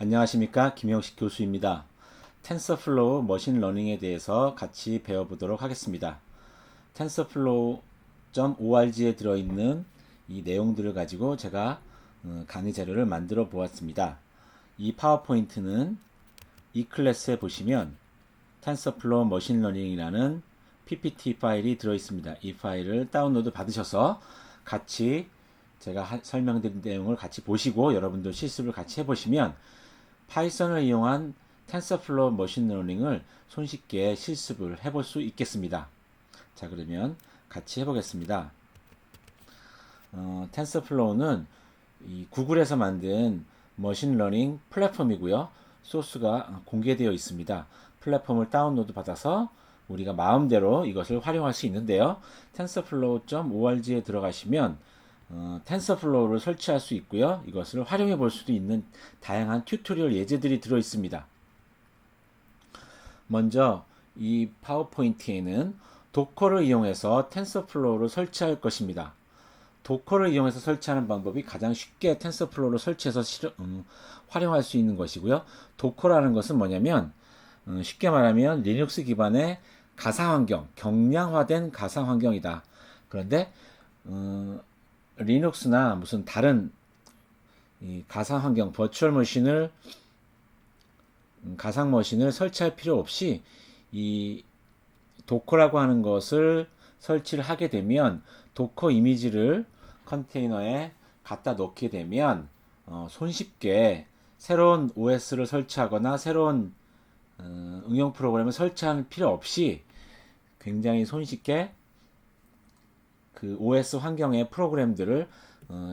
안녕하십니까, 김영식 교수입니다. 텐서플로우 머신러닝에 대해서 같이 배워보도록 하겠습니다. tensorflow.org에 들어있는 이 내용들을 가지고 제가 강의 자료를 만들어 보았습니다. 이 파워포인트는 이 클래스에 보시면 tensorflow 머신러닝이라는 PPT 파일이 들어있습니다. 이 파일을 다운로드 받으셔서 같이 제가 설명드린 내용을 같이 보시고 여러분도 실습을 같이 해보시면 파이썬을 이용한 텐서플로우 머신러닝을 손쉽게 실습을 해볼 수 있겠습니다. 자, 그러면 같이 해보겠습니다. 텐서플로우는 이 구글에서 만든 머신러닝 플랫폼이고요. 소스가 공개되어 있습니다. 플랫폼을 다운로드 받아서 우리가 마음대로 이것을 활용할 수 있는데요. tensorflow.org에 들어가시면 텐서플로우를 설치할 수 있고요. 이것을 활용해 볼 수도 있는 다양한 튜토리얼 예제들이 들어 있습니다. 먼저 이 파워포인트에는 도커를 이용해서 텐서플로우를 설치할 것입니다. 도커를 이용해서 설치하는 방법이 가장 쉽게 텐서플로우를 설치해서 활용할 수 있는 것이고요. 도커라는 것은 뭐냐면 쉽게 말하면 리눅스 기반의 가상환경, 경량화된 가상환경이다. 그런데 리눅스나 무슨 다른 이 가상환경, 버추얼 머신을 가상 머신을 설치할 필요 없이 이 도커라고 하는 것을 설치를 하게 되면 도커 이미지를 컨테이너에 갖다 놓게 되면 손쉽게 새로운 OS를 설치하거나 새로운 응용 프로그램을 설치하는 필요 없이 굉장히 손쉽게 그 OS 환경의 프로그램들을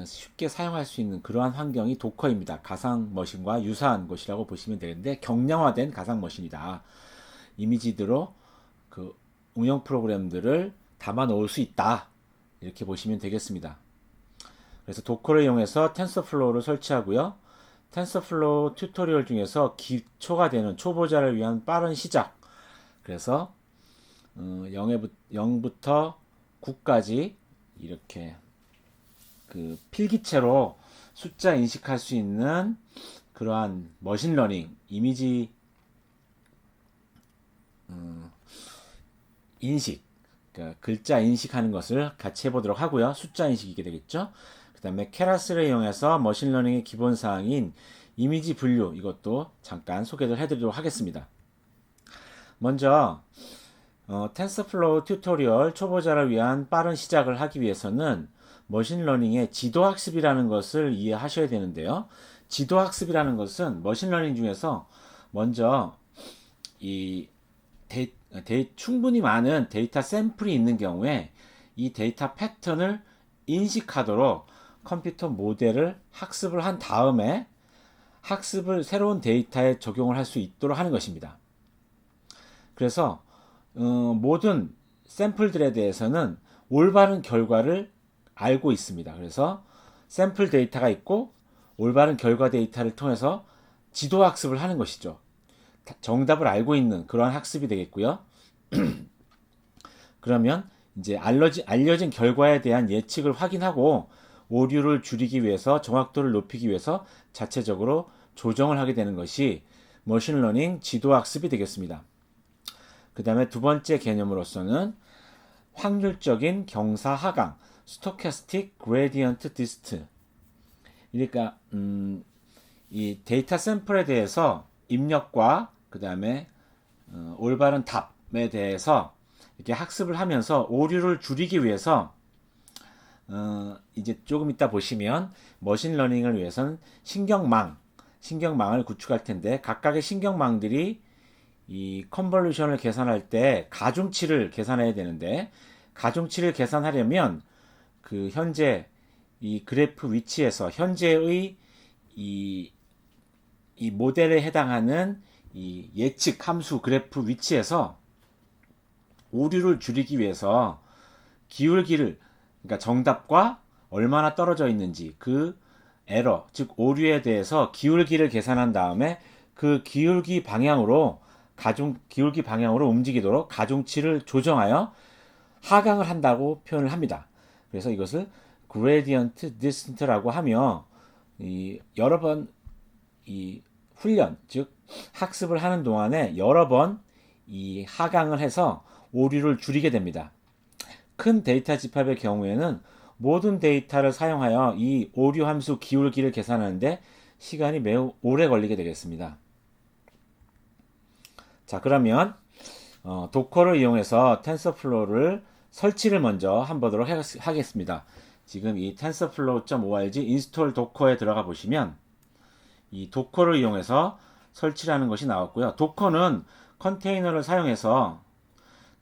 쉽게 사용할 수 있는 그러한 환경이 도커입니다. 가상 머신과 유사한 것이라고 보시면 되는데 경량화된 가상 머신이다. 이미지대로 그 응용 프로그램들을 담아 놓을 수 있다. 이렇게 보시면 되겠습니다. 그래서 도커를 이용해서 텐서플로우를 설치하고요. 텐서플로우 튜토리얼 중에서 기초가 되는 초보자를 위한 빠른 시작. 그래서 0부터 9까지 이렇게 그 필기체로 숫자 인식할 수 있는 그러한 머신러닝 이미지 인식, 그러니까 글자 인식하는 것을 같이 해보도록 하고요. 숫자 인식이게 되겠죠. 그 다음에 케라스를 이용해서 머신러닝의 기본사항인 이미지 분류, 이것도 잠깐 소개를 해드리도록 하겠습니다. 먼저 텐서플로우 튜토리얼 초보자를 위한 빠른 시작을 하기 위해서는 머신러닝의 지도학습이라는 것을 이해하셔야 되는데요. 지도학습이라는 것은 머신러닝 중에서 먼저 이 충분히 많은 데이터 샘플이 있는 경우에 이 데이터 패턴을 인식하도록 컴퓨터 모델을 학습을 한 다음에 학습을 새로운 데이터에 적용을 할 수 있도록 하는 것입니다. 그래서 모든 샘플들에 대해서는 올바른 결과를 알고 있습니다. 그래서 샘플 데이터가 있고 올바른 결과 데이터를 통해서 지도 학습을 하는 것이죠. 정답을 알고 있는 그러한 학습이 되겠고요. 그러면 이제 알려진 결과에 대한 예측을 확인하고 오류를 줄이기 위해서 정확도를 높이기 위해서 자체적으로 조정을 하게 되는 것이 머신러닝 지도 학습이 되겠습니다. 그 다음에 두 번째 개념으로서는 확률적인 경사 하강, 스토캐스틱 그레디언트 디스트. 그러니까 이 데이터 샘플에 대해서 입력과 그 다음에 올바른 답에 대해서 이렇게 학습을 하면서 오류를 줄이기 위해서 이제 조금 이따 보시면 머신러닝을 위해서는 신경망을 구축할 텐데 각각의 신경망들이 이 컨볼루션을 계산할 때 가중치를 계산해야 되는데 가중치를 계산하려면 그 현재 이 그래프 위치에서 현재의 이 모델에 해당하는 이 예측 함수 그래프 위치에서 오류를 줄이기 위해서 기울기를, 그러니까 정답과 얼마나 떨어져 있는지 그 에러, 즉 오류에 대해서 기울기를 계산한 다음에 그 기울기 방향으로 움직이도록 가중치를 조정하여 하강을 한다고 표현을 합니다. 그래서 이것을 gradient descent라고 하며 여러 번 훈련, 즉 학습을 하는 동안에 여러 번 이 하강을 해서 오류를 줄이게 됩니다. 큰 데이터 집합의 경우에는 모든 데이터를 사용하여 이 오류 함수 기울기를 계산하는데 시간이 매우 오래 걸리게 되겠습니다. 자, 그러면 도커를 이용해서 텐서플로우를 설치를 먼저 한보도록 하겠습니다. 지금 이 tensorflow.org 인스톨 도커에 들어가 보시면 이 도커를 이용해서 설치를 하는 것이 나왔고요. 도커는 컨테이너를 사용해서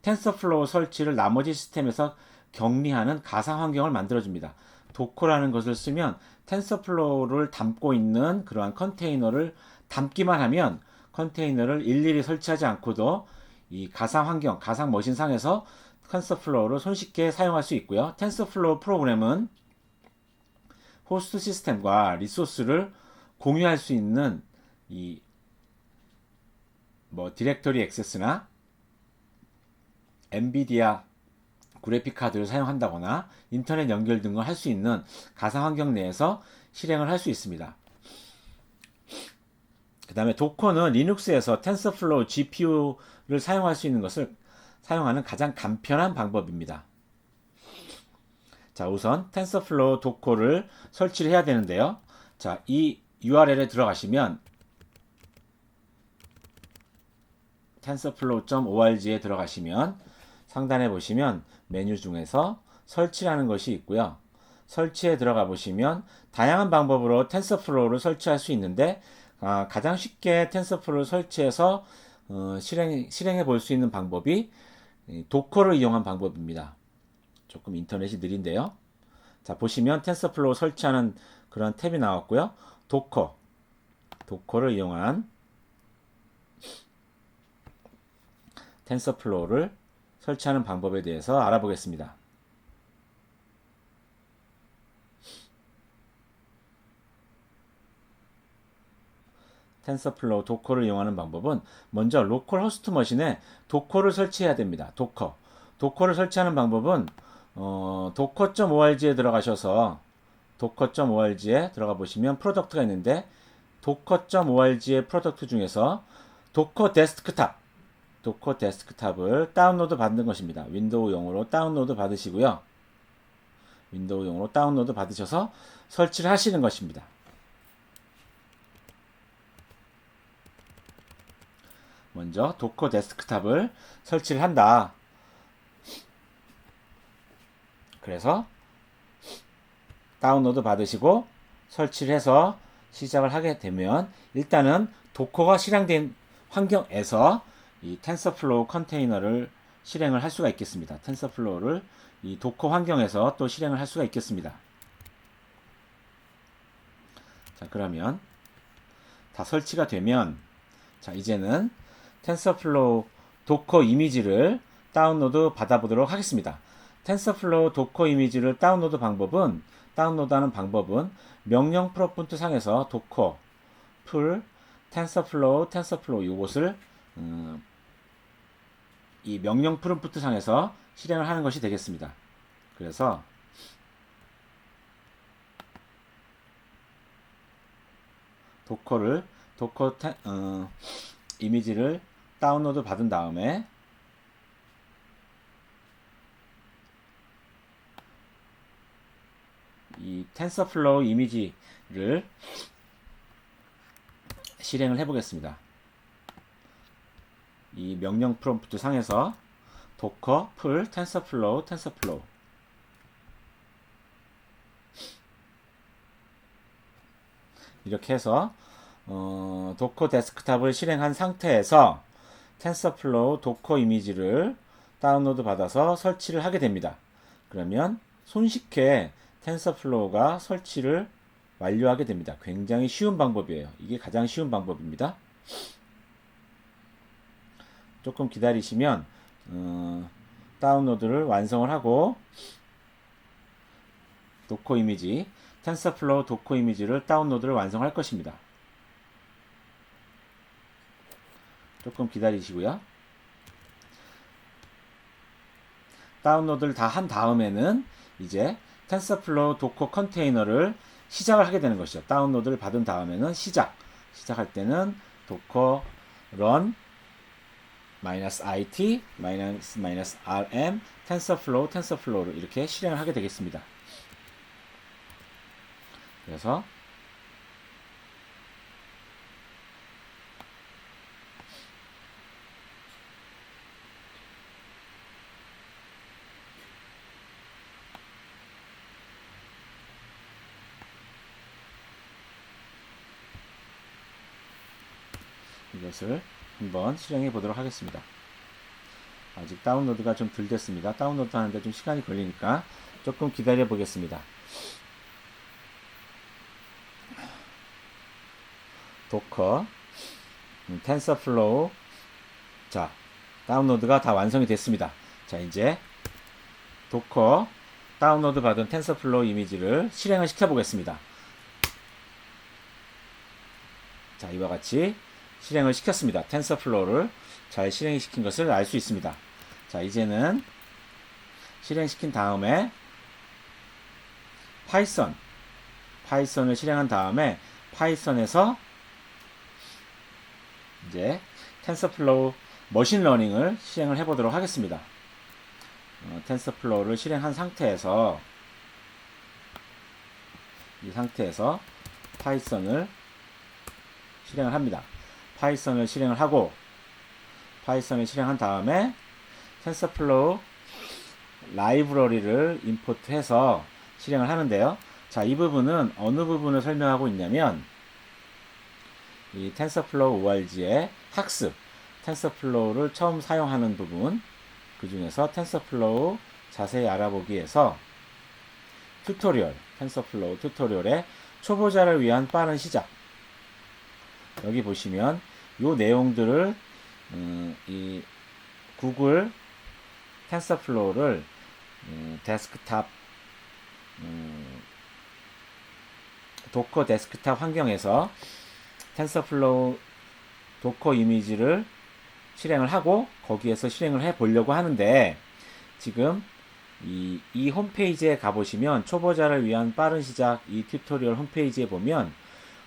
텐서플로우 설치를 나머지 시스템에서 격리하는 가상 환경을 만들어줍니다. 도커라는 것을 쓰면 텐서플로우를 담고 있는 그러한 컨테이너를 담기만 하면 컨테이너를 일일이 설치하지 않고도 이 가상 환경, 가상 머신상에서 텐서플로우를 손쉽게 사용할 수 있고요. 텐서플로우 프로그램은 호스트 시스템과 리소스를 공유할 수 있는 이 디렉터리 액세스나 엔비디아 그래픽 카드를 사용한다거나 인터넷 연결 등을 할 수 있는 가상 환경 내에서 실행을 할 수 있습니다. 그 다음에 도커는 리눅스에서 텐서플로우 GPU를 사용할 수 있는 것을 사용하는 가장 간편한 방법입니다. 자, 우선 텐서플로우 도커를 설치를 해야 되는데요. 자, 이 URL에 들어가시면 tensorflow.org에 들어가시면 상단에 보시면 메뉴 중에서 설치라는 것이 있고요. 설치에 들어가 보시면 다양한 방법으로 텐서플로우를 설치할 수 있는데 가장 쉽게 텐서플로우를 설치해서 실행해 볼 수 있는 방법이 도커를 이용한 방법입니다. 조금 인터넷이 느린데요. 자, 보시면 텐서플로우 설치하는 그런 탭이 나왔고요. 도커를 이용한 텐서플로우를 설치하는 방법에 대해서 알아보겠습니다. 텐서플로우 도커를 이용하는 방법은 먼저 로컬 호스트 머신에 도커를 설치해야 됩니다. 도커를 설치하는 방법은 docker.org에 들어가셔서 docker.org에 들어가 보시면 프로덕트가 있는데 docker.org의 프로덕트 중에서 도커 데스크탑을 다운로드 받는 것입니다. 윈도우용으로 다운로드 받으시고요. 윈도우용으로 다운로드 받으셔서 설치를 하시는 것입니다. 먼저 도커 데스크탑을 설치를 한다. 그래서 다운로드 받으시고 설치를 해서 시작을 하게 되면 일단은 도커가 실행된 환경에서 이 텐서플로우 컨테이너를 실행을 할 수가 있겠습니다. 텐서플로우를 이 도커 환경에서 또 실행을 할 수가 있겠습니다. 자, 그러면 다 설치가 되면 자, 이제는 텐서플로우 도커 이미지를 다운로드 받아보도록 하겠습니다. 텐서플로우 도커 이미지를 다운로드하는 방법은 명령 프롬프트 상에서 도커 풀 텐서플로우 이것을 이 명령 프롬프트 상에서 실행을 하는 것이 되겠습니다. 그래서 도커 이미지를 다운로드 받은 다음에 이 텐서플로우 이미지를 실행을 해보겠습니다. 이 명령 프롬프트 상에서 docker 풀 tensorflow 이렇게 해서 도커 데스크탑을 실행한 상태에서 텐서플로우 도커 이미지를 다운로드 받아서 설치를 하게 됩니다. 그러면 손쉽게 텐서플로우가 설치를 완료하게 됩니다. 굉장히 쉬운 방법이에요. 이게 가장 쉬운 방법입니다. 조금 기다리시면 다운로드를 완성을 하고 도커 이미지 텐서플로우 도커 이미지를 다운로드를 완성할 것입니다. 조금 기다리시고요. 다운로드를 다 한 다음에는 이제 텐서플로우 도커 컨테이너를 시작을 하게 되는 것이죠. 다운로드를 받은 다음에는 시작할 때는 docker run -it -rm tensorflow를 이렇게 실행을 하게 되겠습니다. 그래서 이것을 한번 실행해 보도록 하겠습니다. 아직 다운로드가 좀 덜 됐습니다. 다운로드 하는데 좀 시간이 걸리니까 조금 기다려 보겠습니다. 도커 텐서플로우. 자, 다운로드가 다 완성이 됐습니다. 자, 이제 도커 다운로드 받은 텐서플로우 이미지를 실행을 시켜 보겠습니다. 자, 이와 같이 실행을 시켰습니다. 텐서플로우를 잘 실행시킨 것을 알 수 있습니다. 자, 이제는 실행시킨 다음에 파이썬을 실행한 다음에 파이썬에서 이제 텐서플로우 머신러닝을 실행을 해보도록 하겠습니다. 텐서플로우를 실행한 상태에서 이 상태에서 파이썬을 실행을 합니다. 파이썬을 실행을 하고 파이썬을 실행한 다음에 텐서플로우 라이브러리를 임포트해서 실행을 하는데요. 자, 이 부분은 어느 부분을 설명하고 있냐면 이 텐서플로우 org의 학습, 텐서플로우를 처음 사용하는 부분, 그 중에서 텐서플로우 자세히 알아보기에서 텐서플로우 튜토리얼의 초보자를 위한 빠른 시작. 여기 보시면 요 내용들을 이 구글 텐서플로우를 데스크탑 도커 데스크탑 환경에서 텐서플로우 도커 이미지를 실행을 하고 거기에서 실행을 해 보려고 하는데 지금 이 홈페이지에 가보시면 초보자를 위한 빠른 시작 이 튜토리얼 홈페이지에 보면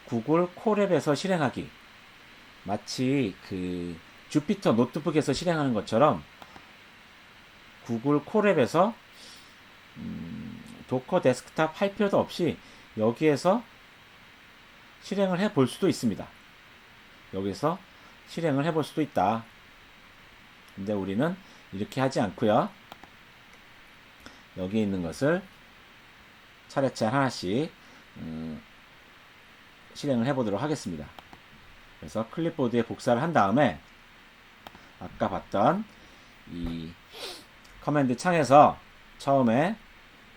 구글 콜앱에서 실행하기 마치 그 주피터 노트북에서 실행하는 것처럼 구글 콜앱에서 도커 데스크탑 할 필요도 없이 여기에서 실행을 해 볼 수도 있습니다. 여기서 실행을 해 볼 수도 있다. 근데 우리는 이렇게 하지 않고요. 여기 있는 것을 차례차례 하나씩 실행을 해 보도록 하겠습니다. 그래서 클립보드에 복사를 한 다음에 아까 봤던 이 커맨드 창에서 처음에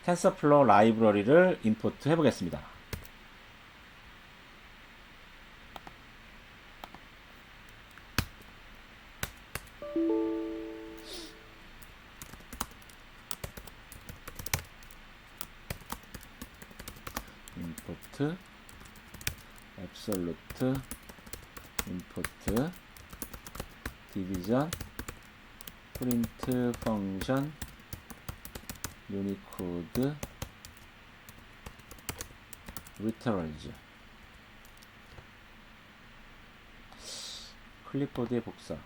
텐서플로우 라이브러리를 임포트 해 보겠습니다. 임포트 앱솔루트 임포트 디비전 프린트 펑션 유니코드 리터럴즈 클립보드의 복사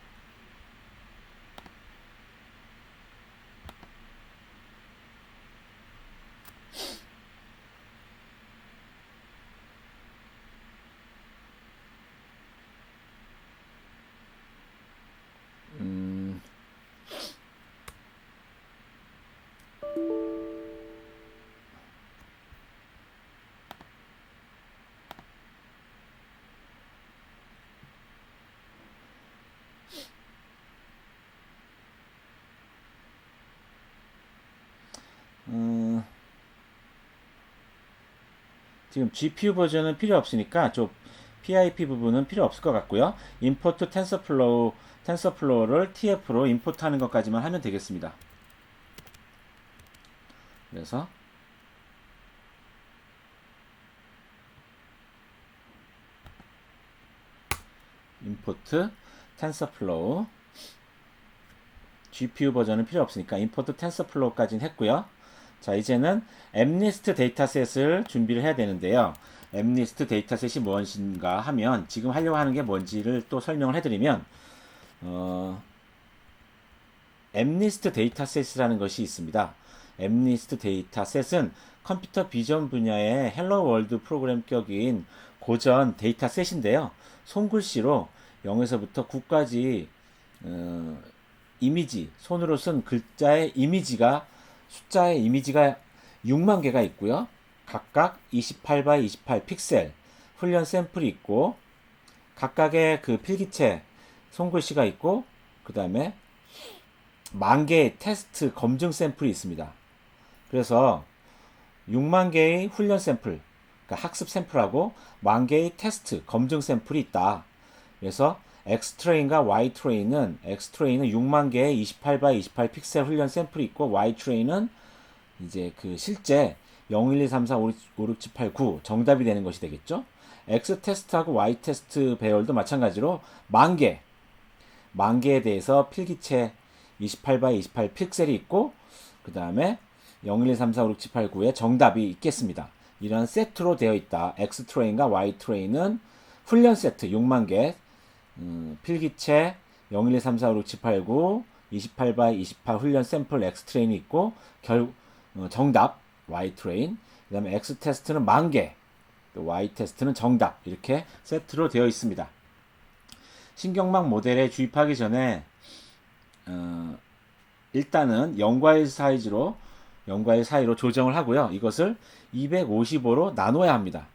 지금 GPU 버전은 필요 없으니까 좀 PIP 부분은 필요 없을 것 같고요. 임포트 텐서플로우를 TF로 임포트하는 것까지만 하면 되겠습니다. 그래서 임포트 텐서플로우 GPU 버전은 필요 없으니까 임포트 텐서플로우까지는 했고요. 자, 이제는 엠니스트 데이터셋을 준비를 해야 되는데요. 엠니스트 데이터셋이 무엇인가 하면 지금 하려고 하는 게 뭔지를 또 설명을 해드리면 엠니스트 데이터셋이라는 것이 있습니다. 엠니스트 데이터셋은 컴퓨터 비전 분야의 헬로 월드 프로그램 격인 고전 데이터셋인데요. 손글씨로 0에서부터 9까지 이미지, 손으로 쓴 글자의 이미지가 숫자의 이미지가 6만 개가 있고요. 각각 28 x 28 픽셀 훈련 샘플이 있고 각각의 그 필기체 손글씨가 있고 그 다음에 10,000 개의 테스트 검증 샘플이 있습니다. 그래서 6만 개의 훈련 샘플, 그러니까 학습 샘플하고 10,000 개의 테스트 검증 샘플이 있다. 그래서 X트레인과 Y트레인은 X트레인은 6만 개의 28 x 28 픽셀 훈련 샘플이 있고 Y트레인은 이제 그 실제 0, 1, 2, 3, 4, 5, 6, 7, 8, 9 정답이 되는 것이 되겠죠. X 테스트하고 Y 테스트 배열도 마찬가지로 10,000개, 10,000개에 대해서 필기체 28 x 28 픽셀이 있고 그 다음에 0, 1, 2, 3, 4, 5, 6, 7, 8, 9에 정답이 있겠습니다. 이런 세트로 되어 있다. X트레인과 Y트레인은 훈련 세트 6만 개, 필기체 0, 1, 2, 3, 4, 5, 6, 7, 8, 9, 28 x 28 훈련 샘플 X트레인이 있고 정답 Y트레인, 그 다음에 X테스트는 10,000개, 또 Y테스트는 정답, 이렇게 세트로 되어 있습니다. 신경망 모델에 주입하기 전에 일단은 0과 1 사이즈로 0과 1 사이로 조정을 하고요. 이것을 255로 나눠야 합니다.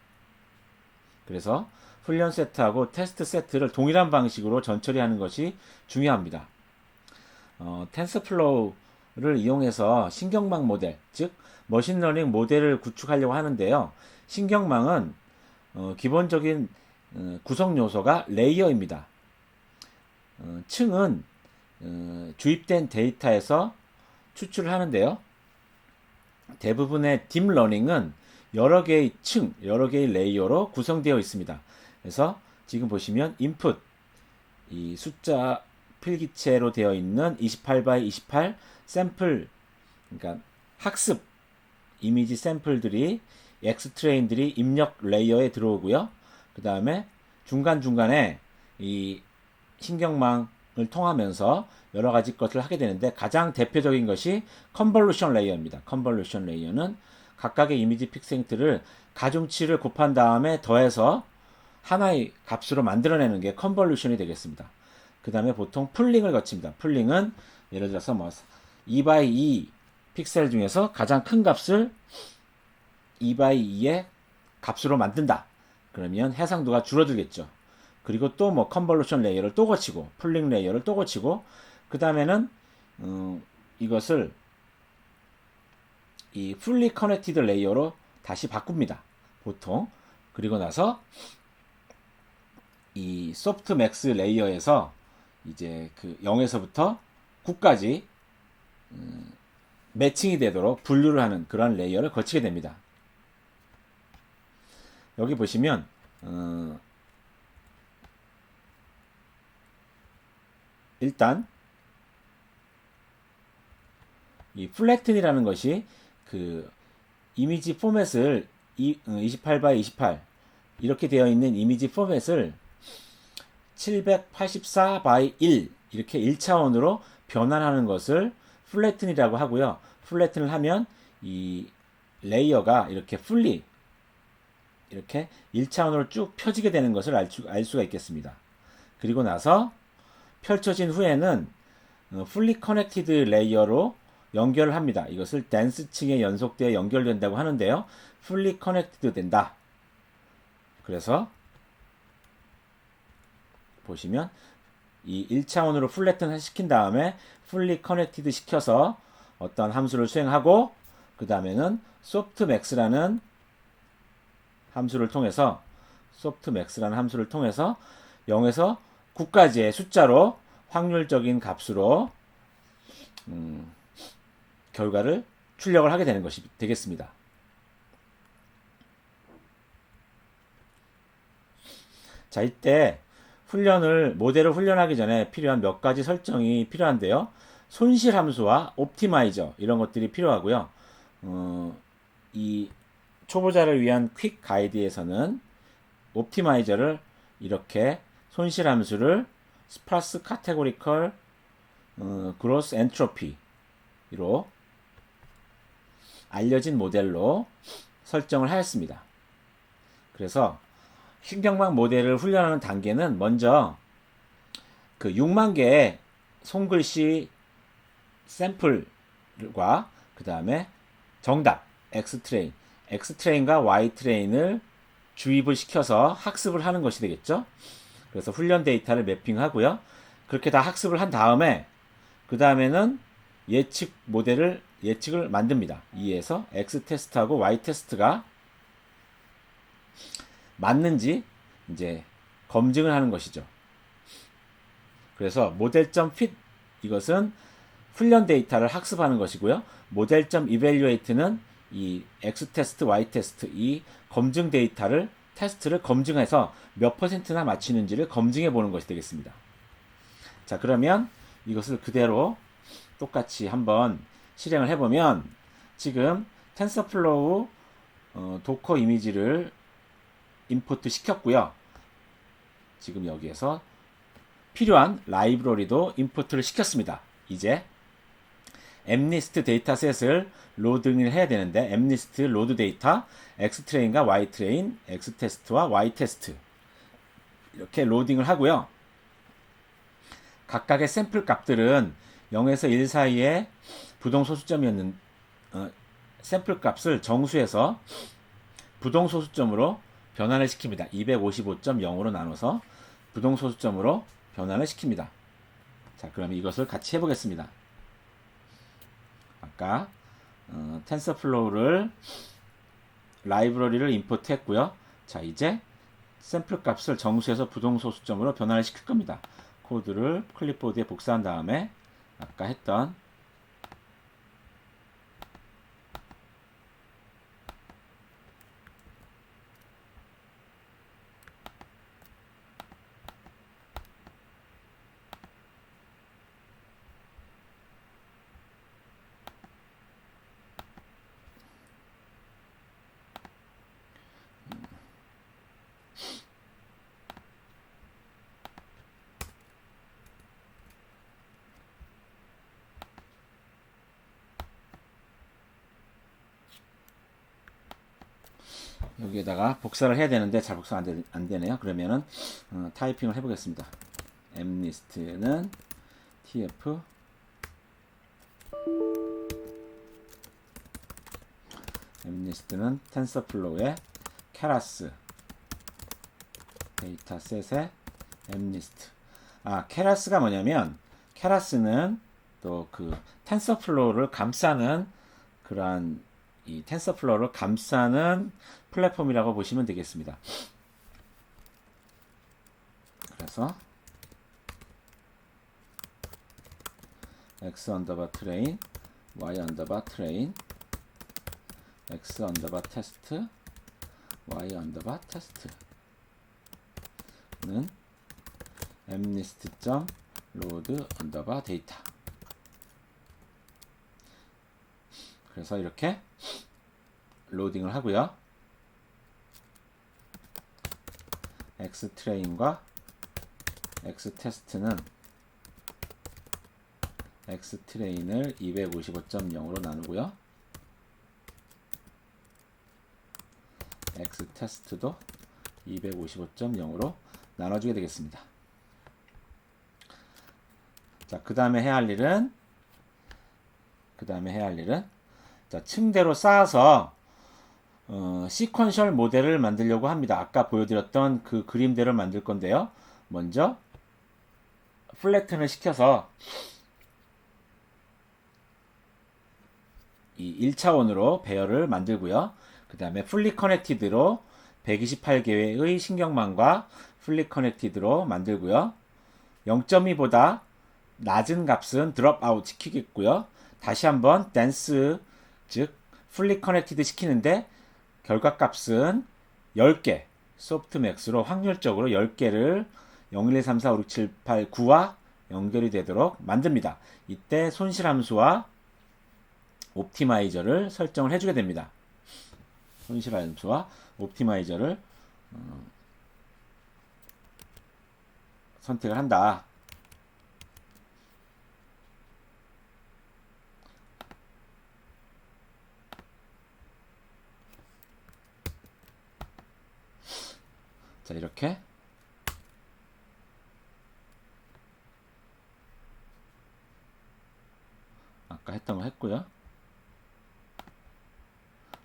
그래서 훈련 세트하고 테스트 세트를 동일한 방식으로 전처리하는 것이 중요합니다. 텐서플로우를 이용해서 신경망 모델, 즉 머신러닝 모델을 구축하려고 하는데요. 신경망은 기본적인 구성 요소가 레이어입니다. 층은 주입된 데이터에서 추출을 하는데요. 대부분의 딥러닝은 여러 개의 층, 여러 개의 레이어로 구성되어 있습니다. 그래서 지금 보시면 인풋, 이 숫자 필기체로 되어 있는 28 x 28 샘플, 그러니까 학습 이미지 샘플들이 X트레인들이 입력 레이어에 들어오고요. 그 다음에 중간중간에 이 신경망을 통하면서 여러 가지 것을 하게 되는데 가장 대표적인 것이 컨볼루션 레이어입니다. 컨볼루션 레이어는 각각의 이미지 픽셀들을 가중치를 곱한 다음에 더해서 하나의 값으로 만들어내는 게 컨볼루션이 되겠습니다. 그 다음에 보통 풀링을 거칩니다. 풀링은 예를 들어서 2x2 픽셀 중에서 가장 큰 값을 2x2의 값으로 만든다. 그러면 해상도가 줄어들겠죠. 그리고 또 컨볼루션 레이어를 또 거치고 풀링 레이어를 또 거치고 그 다음에는 이것을 이 fully connected 레이어로 다시 바꿉니다. 보통. 그리고 나서 이 소프트맥스 레이어에서 이제 그 0에서부터 9까지 매칭이 되도록 분류를 하는 그런 레이어를 거치게 됩니다. 여기 보시면 일단 이 플래튼이라는 것이 그 이미지 포맷을 28 x 28 이렇게 되어 있는 이미지 포맷을 784 x 1 이렇게 1차원으로 변환하는 것을 플래튼이라고 하고요. 플래튼을 하면 이 레이어가 이렇게 풀리 이렇게 1차원으로 쭉 펴지게 되는 것을 알 수가 있겠습니다. 그리고 나서 펼쳐진 후에는 풀리 커넥티드 레이어로 연결을 합니다. 이것을 댄스층에 연속되어 연결된다고 하는데요. 풀리 커넥티드 된다. 그래서 보시면 이 1차원으로 플래튼 시킨 다음에 풀리 커넥티드 시켜서 어떤 함수를 수행하고 그 다음에는 소프트맥스라는 함수를 통해서 0에서 9까지의 숫자로 확률적인 값으로 결과를 출력을 하게 되는 것이 되겠습니다. 자, 이때 모델을 훈련하기 전에 필요한 몇 가지 설정이 필요한데요. 손실 함수와 옵티마이저 이런 것들이 필요하고요. 이 초보자를 위한 퀵 가이드에서는 옵티마이저를 이렇게 손실 함수를 스파스 카테고리컬 그로스 엔트로피로 알려진 모델로 설정을 하였습니다. 그래서 신경망 모델을 훈련하는 단계는 먼저 그 6만 개의 손글씨 샘플과 그 다음에 정답 X트레인과 Y트레인을 주입을 시켜서 학습을 하는 것이 되겠죠. 그래서 훈련 데이터를 매핑하고요. 그렇게 다 학습을 한 다음에 그 다음에는 예측을 만듭니다. 이에서 X테스트하고 Y테스트가 맞는지 이제 검증을 하는 것이죠. 그래서 모델점 핏 이것은 훈련 데이터를 학습하는 것이고요. 모델점 이벨리웨이트는 이 X테스트, Y테스트 이 검증 테스트를 검증해서 몇 %나 맞추는지를 검증해 보는 것이 되겠습니다. 자, 그러면 이것을 그대로 똑같이 한번 실행을 해보면 지금 텐서플로우 도커 이미지를 임포트 시켰고요. 지금 여기에서 필요한 라이브러리도 임포트를 시켰습니다. 이제 엠니스트 데이터셋을 로딩을 해야 되는데 엠니스트 로드 데이터 X트레인과 Y트레인, X테스트와 Y테스트 이렇게 로딩을 하고요. 각각의 샘플 값들은 0에서 1 사이에 부동소수점이었는 샘플 값을 정수해서 부동소수점으로 변환을 시킵니다. 255.0으로 나눠서 부동소수점으로 변환을 시킵니다. 자, 그럼 이것을 같이 해보겠습니다. 아까 텐서플로우를 라이브러리를 임포트 했고요. 자, 이제 샘플 값을 정수해서 부동소수점으로 변환을 시킬 겁니다. 코드를 클립보드에 복사한 다음에 아까 했던 여기에다가 복사를 해야 되는데 잘 복사 안 되네요. 그러면은 타이핑을 해보겠습니다. 엠리스트는 tf 엠리스트는 텐서플로우의 케라스 데이터셋의 엠리스트. 케라스가 뭐냐면 케라스는 또 그 텐서플로우를 감싸는 그러한 이 텐서플로우를 감싸는 플랫폼이라고 보시면 되겠습니다. 그래서 x 언더바 트레인, y 언더바 트레인, x 언더바 테스트, y 언더바 테스트는 mlist.load 언더바 데이터. 그래서 이렇게 로딩을 하고요. X트레인과 X테스트는 X트레인을 255.0으로 나누고요. X테스트도 255.0으로 나눠주게 되겠습니다. 자, 그 다음에 해야 할 일은 자, 층대로 쌓아서 시퀀셜 모델을 만들려고 합니다. 아까 보여드렸던 그 그림대로 만들 건데요. 먼저 플래튼을 시켜서 이 1차원으로 배열을 만들고요. 그 다음에 풀리 커넥티드로 128개의 신경망과 풀리 커넥티드로 만들고요. 0.2보다 낮은 값은 드롭 아웃 시키겠고요. 다시 한번 댄스 즉 풀리 커넥티드 시키는데 결과값은 10개 소프트맥스로 확률적으로 10개를 0, 1, 2, 3, 4, 5, 6, 7, 8, 9와 연결이 되도록 만듭니다. 이때 손실함수와 옵티마이저를 설정을 해주게 됩니다. 손실 함수와 옵티마이저를 선택을 한다. 자, 이렇게 아까 했던 거 했고요.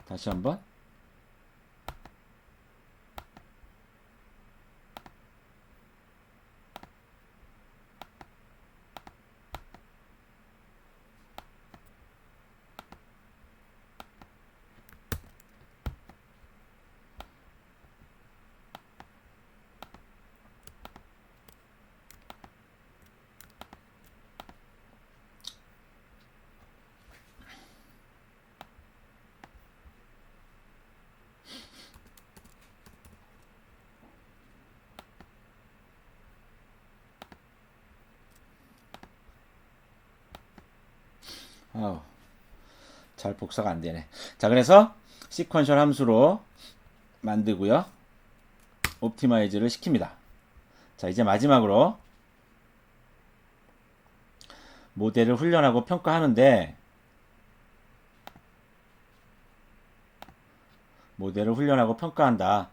다시 한번 잘 복사가 안 되네. 자, 그래서 시퀀셜 함수로 만들고요. 옵티마이즈를 시킵니다. 자, 이제 마지막으로 모델을 훈련하고 평가하는데, 모델을 훈련하고 평가한다.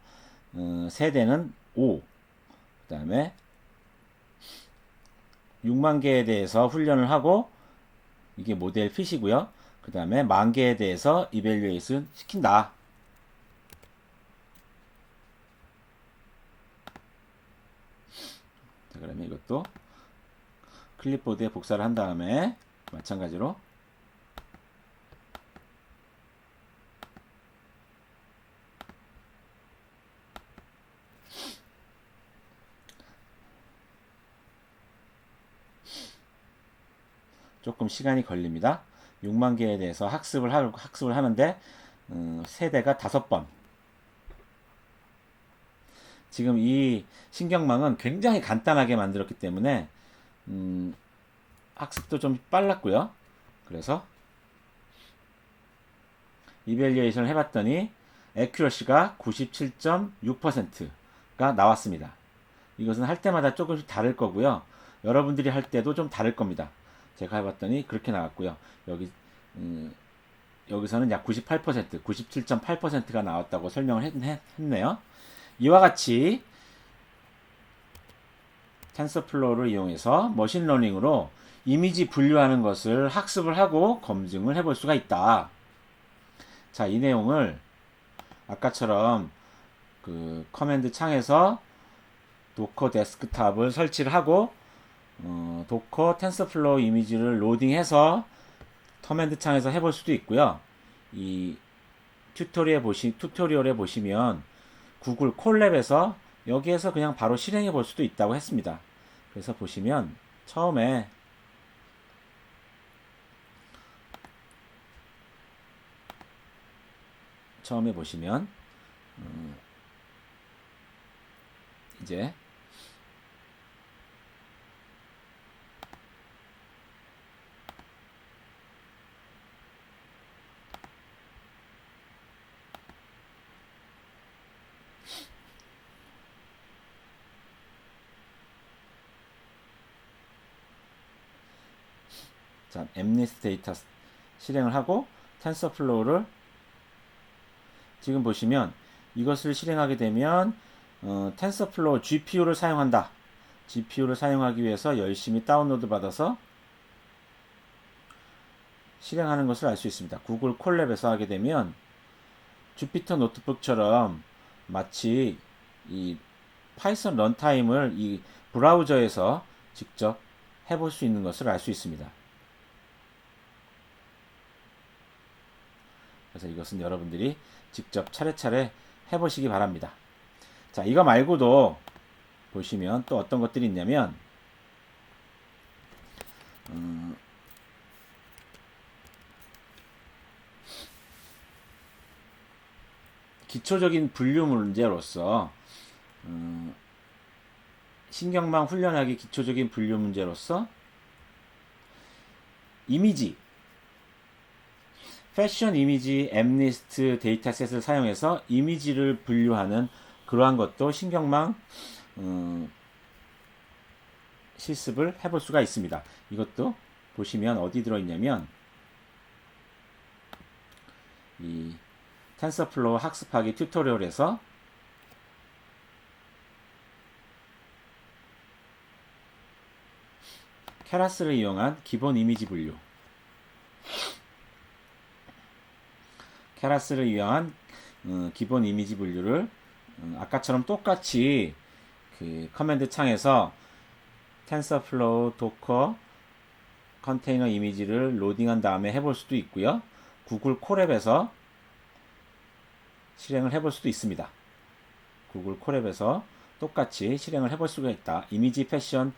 세대는 5. 그 다음에 6만 개에 대해서 훈련을 하고, 이게 모델 핏이고요. 그 다음에 10,000개에 대해서 이벨리에이션 시킨다. 자, 그러면 이것도 클립보드에 복사를 한 다음에 마찬가지로 조금 시간이 걸립니다. 6만 개에 대해서 학습을 하는데 세대가 5번. 지금 이 신경망은 굉장히 간단하게 만들었기 때문에 학습도 좀 빨랐고요. 그래서 이벨리에이션을 해봤더니 애큐러시가 97.6%가 나왔습니다. 이것은 할 때마다 조금씩 다를 거고요. 여러분들이 할 때도 좀 다를 겁니다. 제가 해봤더니 그렇게 나왔고요. 여기서는 약 98%, 97.8%가 나왔다고 설명을 했네요. 이와 같이 텐서플로우를 이용해서 머신러닝으로 이미지 분류하는 것을 학습을 하고 검증을 해볼 수가 있다. 자, 이 내용을 아까처럼 그 커맨드 창에서 도커 데스크탑을 설치를 하고 도커 텐서플로우 이미지를 로딩해서 커맨드 창에서 해볼 수도 있고요. 이 튜토리얼에 보시면 구글 콜랩에서 여기에서 그냥 바로 실행해 볼 수도 있다고 했습니다. 그래서 보시면 처음에 보시면 이제 자, 엠니스 데이터 실행을 하고 텐서플로우를 지금 보시면 이것을 실행하게 되면 텐서플로우 GPU를 사용한다. GPU를 사용하기 위해서 열심히 다운로드 받아서 실행하는 것을 알 수 있습니다. 구글 콜랩에서 하게 되면 주피터 노트북처럼 마치 이 파이썬 런타임을 이 브라우저에서 직접 해볼 수 있는 것을 알 수 있습니다. 그래서 이것은 여러분들이 직접 차례차례 해보시기 바랍니다. 자, 이거 말고도 보시면 또 어떤 것들이 있냐면 기초적인 분류 문제로서 신경망 훈련하기 기초적인 분류 문제로서 이미지 패션 이미지 앱리스트 데이터셋을 사용해서 이미지를 분류하는 그러한 것도 신경망 실습을 해볼 수가 있습니다. 이것도 보시면 어디 들어있냐면 이 텐서플로우 학습하기 튜토리얼에서 케라스를 이용한 기본 이미지 분류, 케라스를 이용한 기본 이미지 분류를 아까처럼 똑같이 그 커맨드 창에서 텐서플로우 도커 컨테이너 이미지를 로딩한 다음에 해볼 수도 있고요. 구글 콜앱에서 실행을 해볼 수도 있습니다. 구글 콜앱에서 똑같이 실행을 해볼 수가 있다. 이미지 패션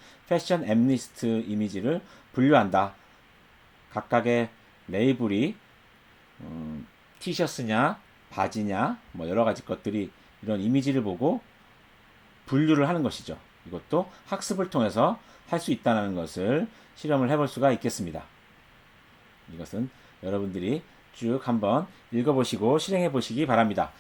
앱리스트 이미지를 분류한다. 각각의 레이블이 티셔츠냐 바지냐 뭐 여러가지 것들이 이런 이미지를 보고 분류를 하는 것이죠. 이것도 학습을 통해서 할 수 있다는 것을 실험을 해볼 수가 있겠습니다. 이것은 여러분들이 쭉 한번 읽어보시고 실행해 보시기 바랍니다.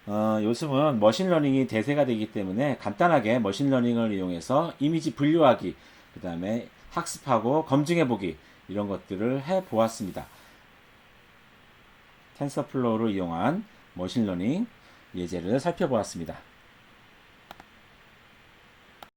요즘은 머신러닝이 대세가 되기 때문에 간단하게 머신러닝을 이용해서 이미지 분류하기, 그 다음에 학습하고 검증해보기 이런 것들을 해보았습니다. 텐서플로우를 이용한 머신러닝 예제를 살펴보았습니다.